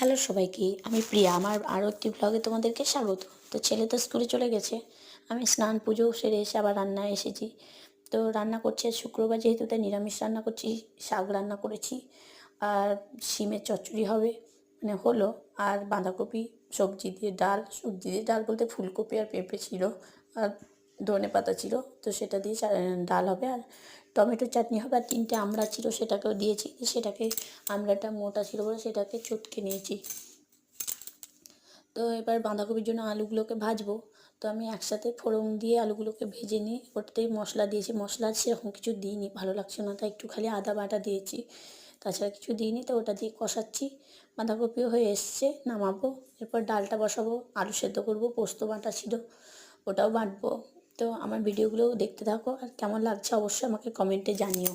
Hello সবাইকে, আমি প্রিয়া। আমার আরও একটি ব্লগে তোমাদেরকে স্বাগত। তো ছেলে তো স্কুলে চলে গেছে, আমি স্নান পুজো সেরে এসে আবার রান্নায় এসেছি। তো রান্না করছি, আজ শুক্রবার যেহেতু তাই নিরামিষ রান্না করছি। শাক রান্না করেছি, আর শিমের চচ্চড়ি হবে, মানে হলো। আর বাঁধাকপি সবজি দিয়ে ডাল বলতে ফুলকপি আর পেঁপে ছিল, আর ধনেপাতা ছিল, তো সেটা দিয়ে ডাল হবে। আর টমেটো চাটনি হবে, আর 3টে আমড়া ছিল সেটাকেও দিয়েছি। সেটাকে, আমড়াটা মোটা ছিল বলে সেটাকে চটকে নিয়েছি। তো এবার বাঁধাকপির জন্য আলুগুলোকে ভাজবো। তো আমি একসাথে ফোড়ন দিয়ে আলুগুলোকে ভেজে নিই, ওটাতেই মশলা দিয়েছি। মশলা সেরকম কিছু দিইনি, ভালো লাগছে না, তাই একটু খালি আদা বাটা দিয়েছি, তাছাড়া কিছু দিইনি। তো ওটা দিয়ে কষাচ্ছি। বাঁধাকপিও হয়ে এসছে, নামাবো। এরপর ডালটা বসাবো, আলু সেদ্ধ করবো, পোস্ত বাটা ছিল ওটাও বাটবো। তো আমার ভিডিওগুলো দেখতে থাকো, আর কেমন লাগছে অবশ্যই আমাকে কমেন্টে জানিও।